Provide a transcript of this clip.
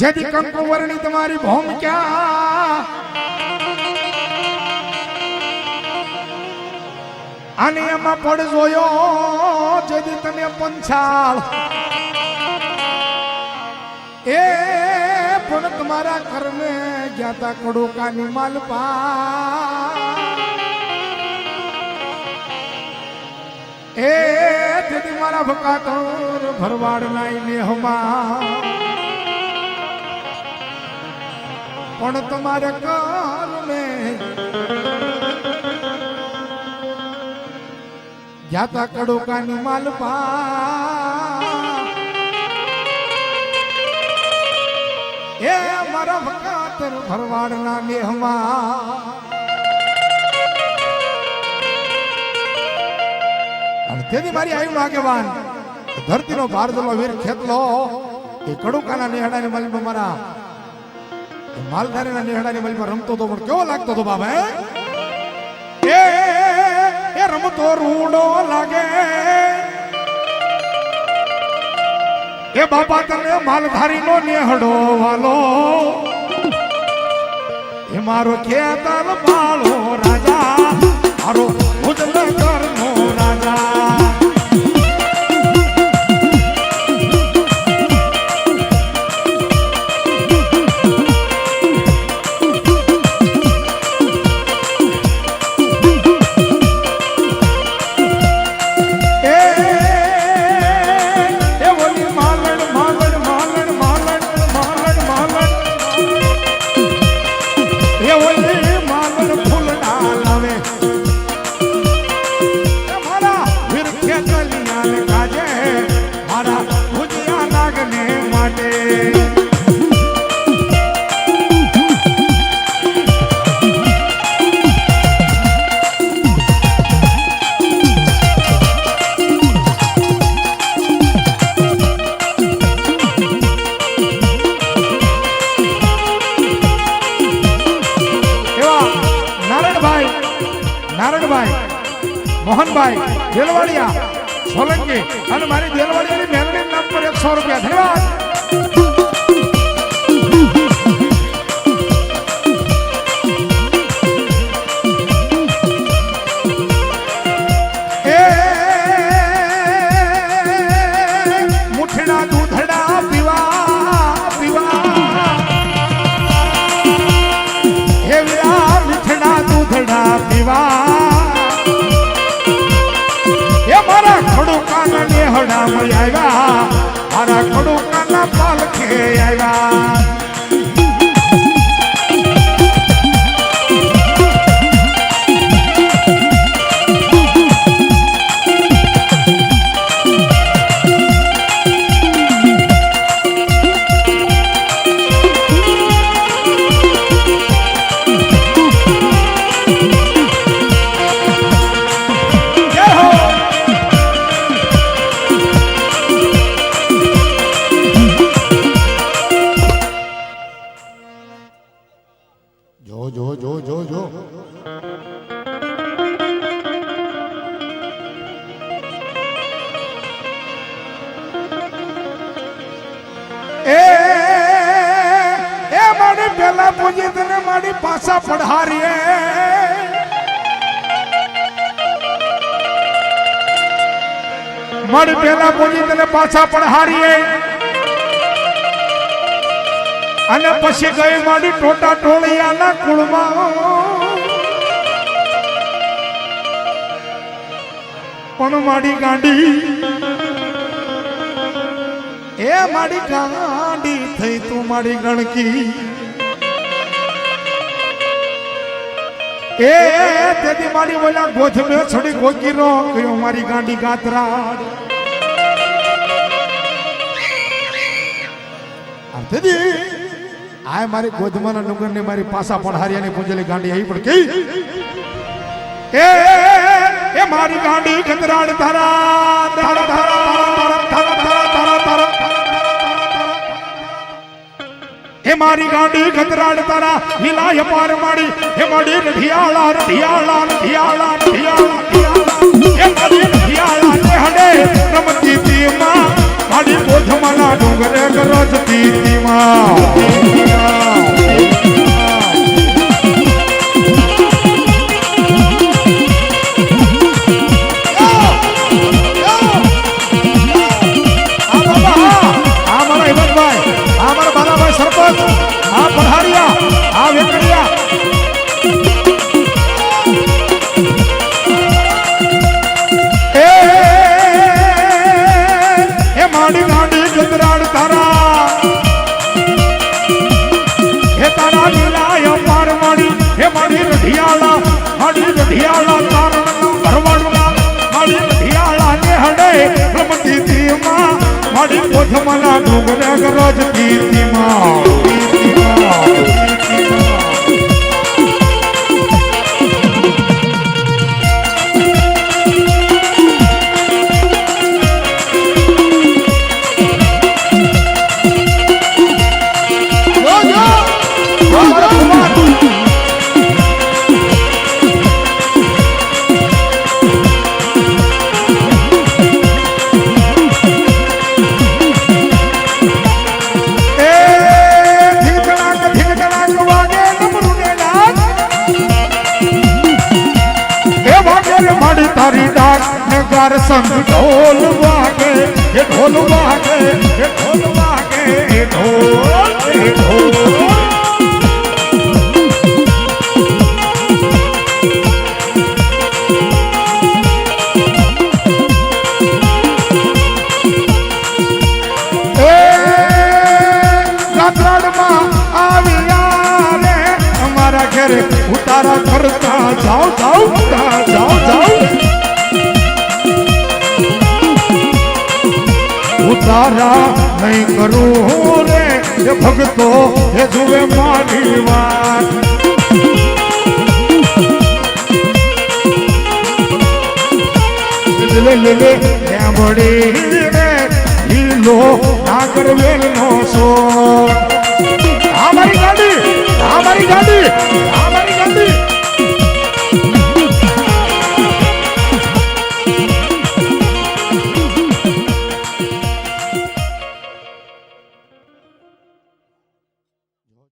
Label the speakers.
Speaker 1: જેથી કંકુ વર્ણી તમારી ભૌમ ક્યાં આને એમાં પડ જોયો જેથી તમે પંચાળ એ પણ તમારા કર્મે ગયા તા કડોકાની માલપા એ તેથી મારા ભકાતર ભરવાડ નાઈ મેહમાં પણ તમારે કર્મે ગયા તા કડોકાની માલપા એ મારા ભકાતર ભરવાડના મેહમાં અને તેથી મારી આયુનો આગેવાન ધરતીનો ભારતનો વીર ખેતલો એ કડુકાના નેહડાની મલમાં મારા માલધારીના નેહડાની મલમાં રમતો તો પણ કેવો લાગતો તો બાબા એ રમતો રૂડો લાગે એ બાપા તને માલધારીનો નેહડો વાલો એ મારો ખેતર બાળો રાજા મારો ઉજલગરનો રાજા મોહનભાઈ દેલવાડિયા સોલંકી અને મારી દેલવાડિયાની મેલડી નામ પર 100 રૂપિયા ધન્યવાદ એ મુઠડા દૂધડા પીવા હે વીરા મુઠડા દૂધડા પીવા ખડુકાના નેહડામાં આવ્યા મારા ખડુકાના પાલખે આવ્યા જો એ મારી પેલા પૂજી તને મારી પાછા પઢારીએ મારી પેલા પૂજી તને પાછા પઢારીએ અને પછી ગઈ મારી ટોટા ટોળિયાના કુળમાં પણ મારી ગાંડી એ મારી ગાંડી થઈ તું મારી ગણકી એ તેથી મારી ઓલા ગોથમે છડી ગોકીરો કયો મારી ગાંડી ગાતરાડ તેથી આ મારી ગોધમાના નુગરની મારી પાસા પઢારિયાની પૂંજલી ગાંડી આવી પણ કઈ એ મારી ગાંડી ગતરાડ તારા તારા તારા તારા તારા તારા એ મારી ગાંડી ગતરાડ તારા લીલાય પાર માડી એ માડી રઢિયાળા રઢિયાળા રઢિયાળા રઢિયાળા એ માડી રઢિયાળા ને હડે રમતી તીમાં માડી ગોધમાના ડુંગરે ગરજતી તીમાં કોઠમના ડુંગરે ગરજ કીર્તિમાં તારી ડાક નગાર સંગ ઢોલ વાગે એ ઢોલ વાગે એ ઢોલ વાગે એ ઢોલ એ ઢોલ એ ગાત્રાડમાં આવ્યા રે અમારા ઘરે ઉતારા કરતા જાઓ જાઓ જાઓ જાઓ ઉતારા નહીં કરું રે એ ભગતો એ જુએ મારી વાત લે બળી રે હીલો નાગર વેલ નો સો આ મારી ગાડી